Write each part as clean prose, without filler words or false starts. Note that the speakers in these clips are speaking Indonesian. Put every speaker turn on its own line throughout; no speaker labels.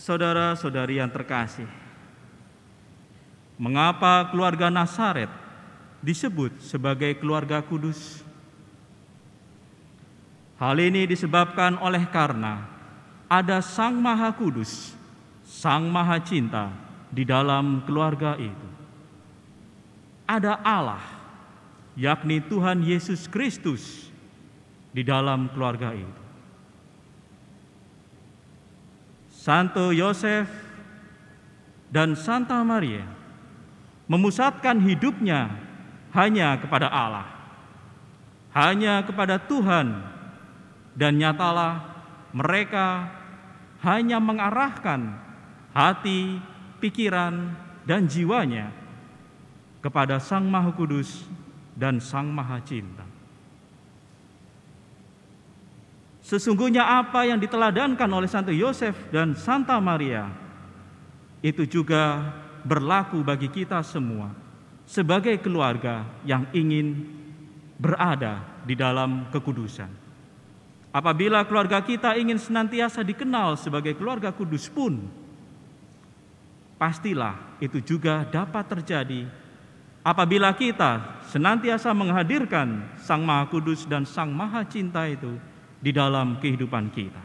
Saudara-saudari yang terkasih, mengapa keluarga Nazaret disebut sebagai keluarga kudus? Hal ini disebabkan oleh karena ada Sang Maha Kudus, Sang Maha Cinta di dalam keluarga itu. Ada Allah, yakni Tuhan Yesus Kristus di dalam keluarga itu. Santo Yosef dan Santa Maria memusatkan hidupnya hanya kepada Allah, hanya kepada Tuhan, dan nyatalah mereka hanya mengarahkan hati, pikiran, dan jiwanya kepada Sang Maha Kudus dan Sang Maha Cinta. Sesungguhnya apa yang diteladankan oleh Santo Yosef dan Santa Maria itu juga berlaku bagi kita semua sebagai keluarga yang ingin berada di dalam kekudusan. Apabila keluarga kita ingin senantiasa dikenal sebagai keluarga kudus pun, pastilah itu juga dapat terjadi apabila kita senantiasa menghadirkan Sang Maha Kudus dan Sang Maha Cinta itu di dalam kehidupan kita.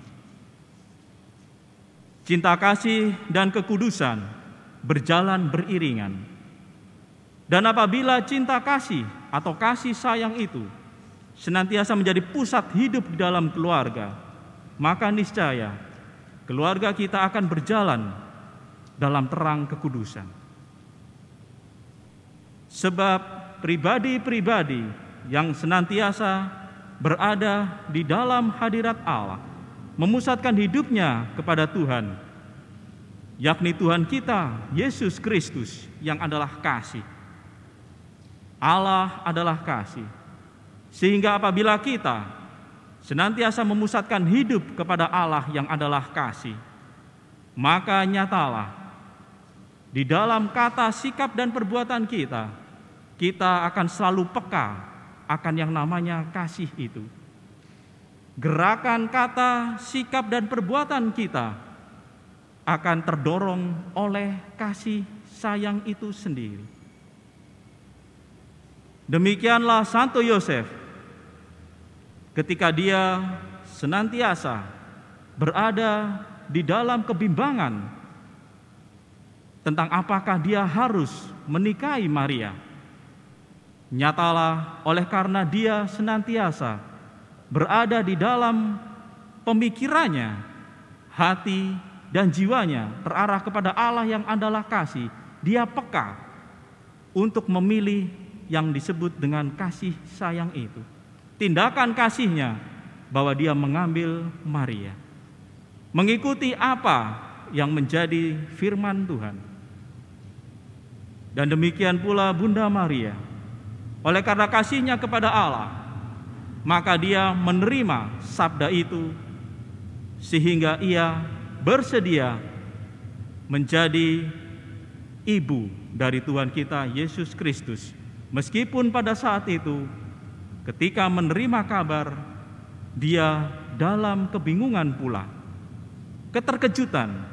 Cinta kasih dan kekudusan berjalan beriringan. Dan apabila cinta kasih atau kasih sayang itu senantiasa menjadi pusat hidup di dalam keluarga, maka niscaya keluarga kita akan berjalan dalam terang kekudusan. Sebab pribadi-pribadi yang senantiasa berada di dalam hadirat Allah, memusatkan hidupnya kepada Tuhan, yakni Tuhan kita, Yesus Kristus, yang adalah kasih. Allah adalah kasih. Sehingga apabila kita senantiasa memusatkan hidup kepada Allah yang adalah kasih, maka nyatalah di dalam kata, sikap, dan perbuatan kita, kita akan selalu peka akan yang namanya kasih itu. Gerakan, kata, sikap, dan perbuatan kita akan terdorong oleh kasih sayang itu sendiri. Demikianlah Santo Yosef ketika dia senantiasa berada di dalam kebimbangan tentang apakah dia harus menikahi Maria. Nyatalah oleh karena dia senantiasa berada di dalam pemikirannya, hati dan jiwanya terarah kepada Allah yang adalah kasih, dia peka untuk memilih yang disebut dengan kasih sayang itu. Tindakan kasihnya bahwa dia mengambil Maria, mengikuti apa yang menjadi firman Tuhan. Dan demikian pula Bunda Maria, oleh karena kasihnya kepada Allah, maka dia menerima sabda itu sehingga ia bersedia menjadi ibu dari Tuhan kita Yesus Kristus. Meskipun pada saat itu ketika menerima kabar, dia dalam kebingungan pula, keterkejutan,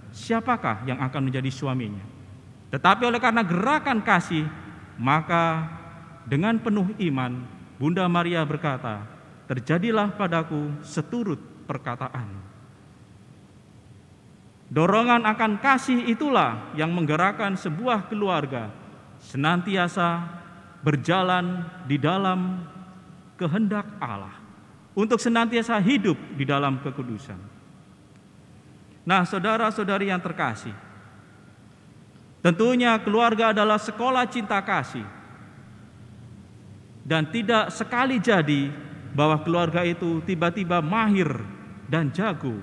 siapakah yang akan menjadi suaminya. Tetapi oleh karena gerakan kasih, maka dengan penuh iman, Bunda Maria berkata, "Terjadilah padaku seturut perkataan." Dorongan akan kasih itulah yang menggerakkan sebuah keluarga senantiasa berjalan di dalam kehendak Allah untuk senantiasa hidup di dalam kekudusan. Nah, saudara-saudari yang terkasih, tentunya keluarga adalah sekolah cinta kasih. Dan tidak sekali jadi bahwa keluarga itu tiba-tiba mahir dan jago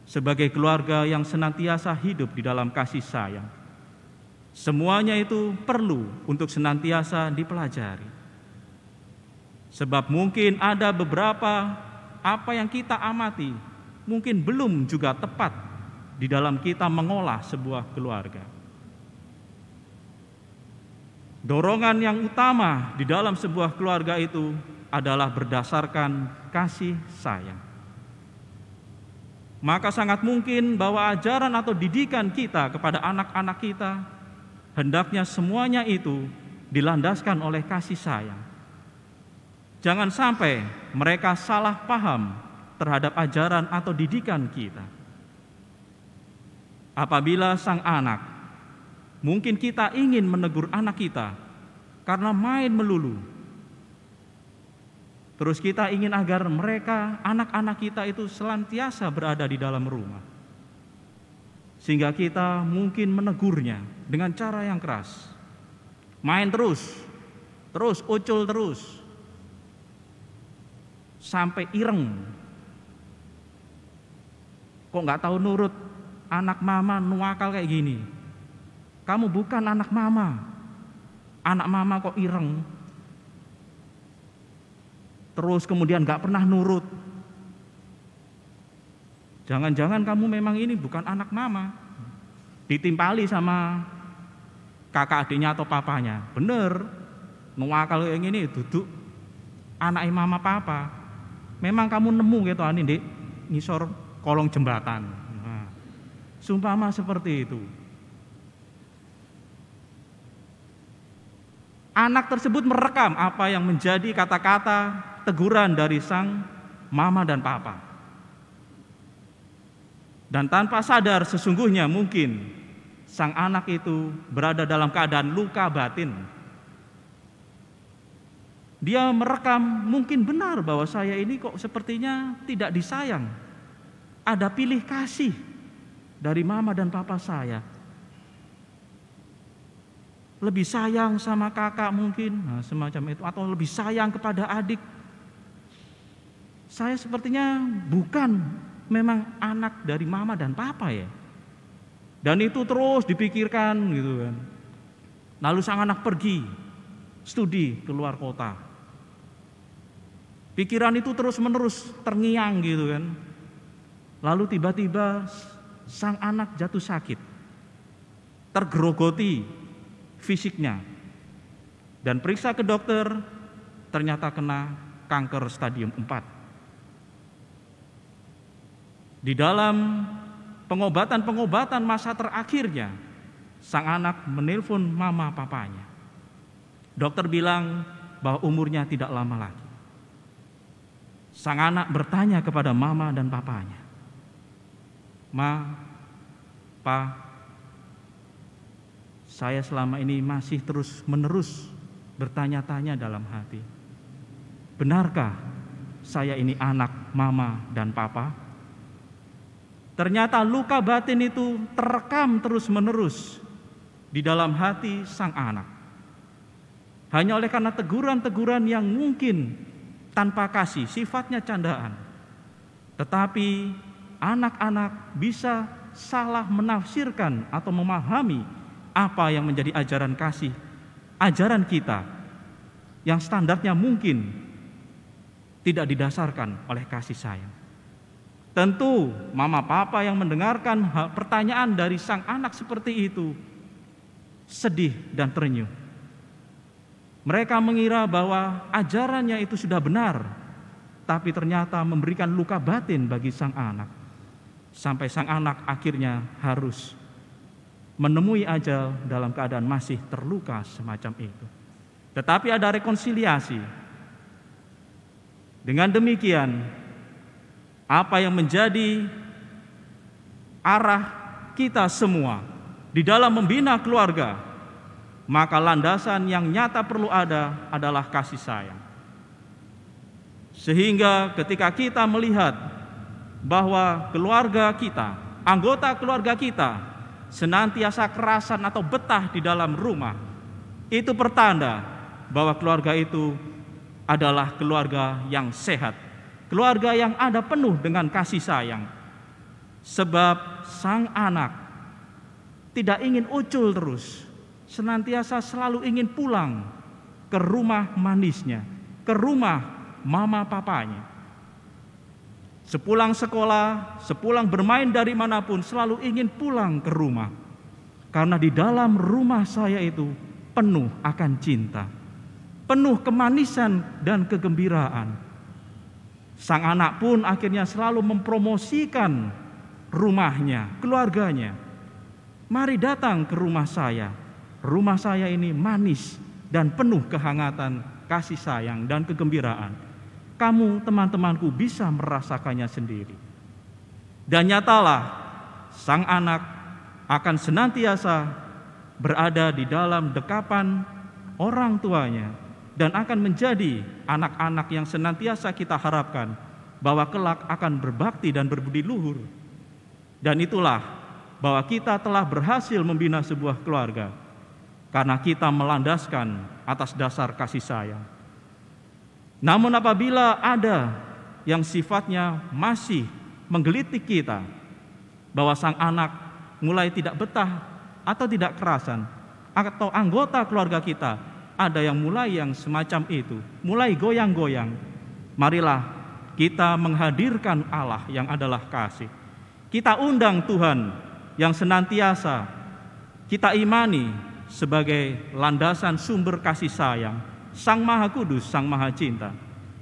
sebagai keluarga yang senantiasa hidup di dalam kasih sayang. Semuanya itu perlu untuk senantiasa dipelajari. Sebab mungkin ada beberapa apa yang kita amati mungkin belum juga tepat di dalam kita mengolah sebuah keluarga. Dorongan yang utama di dalam sebuah keluarga itu adalah berdasarkan kasih sayang. maka sangat mungkin bahwa ajaran atau didikan kita kepada anak-anak kita hendaknya semuanya itu dilandaskan oleh kasih sayang. Jangan sampai mereka salah paham terhadap ajaran atau didikan kita. Apabila sang anak, mungkin kita ingin menegur anak kita karena main melulu. Terus kita ingin agar mereka, anak-anak kita itu senantiasa berada di dalam rumah. Sehingga kita mungkin menegurnya dengan cara yang keras. Main terus ucul terus. Sampai ireng. Kok nggak tahu nurut, anak mama nuakal kayak gini. Kamu bukan anak mama. Anak mama kok ireng. Terus kemudian gak pernah nurut. Jangan-jangan kamu memang ini bukan anak mama. Ditimpali sama kakak adiknya atau papanya. Bener, nuakal yang ini duduk anak mama papa. Memang kamu nemu gitu ani di ngisor kolong jembatan. Nah, sumpama seperti itu. Anak tersebut merekam apa yang menjadi kata-kata teguran dari sang mama dan papa. Dan tanpa sadar sesungguhnya mungkin sang anak itu berada dalam keadaan luka batin. Dia merekam mungkin benar bahwa saya ini kok sepertinya tidak disayang. Ada pilih kasih dari mama dan papa saya. Lebih sayang sama kakak mungkin, nah, semacam itu, atau lebih sayang kepada adik. Saya sepertinya bukan memang anak dari mama dan papa ya. Dan itu terus dipikirkan gitu kan. Lalu sang anak pergi studi keluar kota. Pikiran itu terus menerus terngiang gitu kan. Lalu tiba-tiba sang anak jatuh sakit, tergerogoti fisiknya, dan periksa ke dokter ternyata kena kanker stadium 4. Di dalam pengobatan masa terakhirnya, sang anak menelpon mama papanya. Dokter bilang bahwa umurnya tidak lama lagi. Sang anak bertanya kepada mama dan papanya, "Ma, Pa, saya selama ini masih terus-menerus bertanya-tanya dalam hati. Benarkah saya ini anak mama dan papa?" Ternyata luka batin itu terekam terus-menerus di dalam hati sang anak. Hanya oleh karena teguran-teguran yang mungkin tanpa kasih, sifatnya candaan. Tetapi anak-anak bisa salah menafsirkan atau memahami apa yang menjadi ajaran kasih, ajaran kita yang standarnya mungkin tidak didasarkan oleh kasih sayang. Tentu mama papa yang mendengarkan pertanyaan dari sang anak seperti itu sedih dan terenyuh. Mereka mengira bahwa ajarannya itu sudah benar, tapi ternyata memberikan luka batin bagi sang anak. Sampai sang anak akhirnya harus menemui ajal dalam keadaan masih terluka semacam itu. Tetapi ada rekonsiliasi. Dengan demikian, apa yang menjadi arah kita semua di dalam membina keluarga, maka landasan yang nyata perlu ada adalah kasih sayang. Sehingga ketika kita melihat bahwa keluarga kita, anggota keluarga kita senantiasa kerasan atau betah di dalam rumah, itu pertanda bahwa keluarga itu adalah keluarga yang sehat, keluarga yang ada penuh dengan kasih sayang. Sebab sang anak tidak ingin ucul terus, senantiasa selalu ingin pulang ke rumah manisnya, ke rumah mama papanya. Sepulang sekolah, sepulang bermain dari manapun, selalu ingin pulang ke rumah. Karena di dalam rumah saya itu penuh akan cinta, penuh kemanisan dan kegembiraan. Sang anak pun akhirnya selalu mempromosikan rumahnya, keluarganya. Mari datang ke rumah saya. Rumah saya ini manis dan penuh kehangatan, kasih sayang, dan kegembiraan. Kamu, teman-temanku, bisa merasakannya sendiri. Dan nyatalah, sang anak akan senantiasa berada di dalam dekapan orang tuanya dan akan menjadi anak-anak yang senantiasa kita harapkan bahwa kelak akan berbakti dan berbudi luhur. Dan itulah bahwa kita telah berhasil membina sebuah keluarga karena kita melandaskan atas dasar kasih sayang. Namun apabila ada yang sifatnya masih menggelitik kita, bahwa sang anak mulai tidak betah atau tidak kerasan, atau anggota keluarga kita ada yang mulai yang semacam itu, mulai goyang-goyang, marilah kita menghadirkan Allah yang adalah kasih. Kita undang Tuhan yang senantiasa kita imani sebagai landasan sumber kasih sayang, Sang Maha Kudus, Sang Maha Cinta.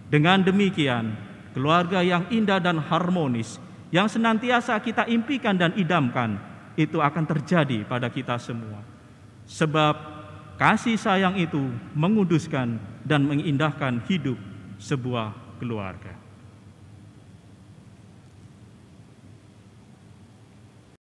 Dengan demikian, keluarga yang indah dan harmonis yang senantiasa kita impikan dan idamkan, itu akan terjadi pada kita semua. Sebab kasih sayang itu menguduskan dan mengindahkan hidup sebuah keluarga.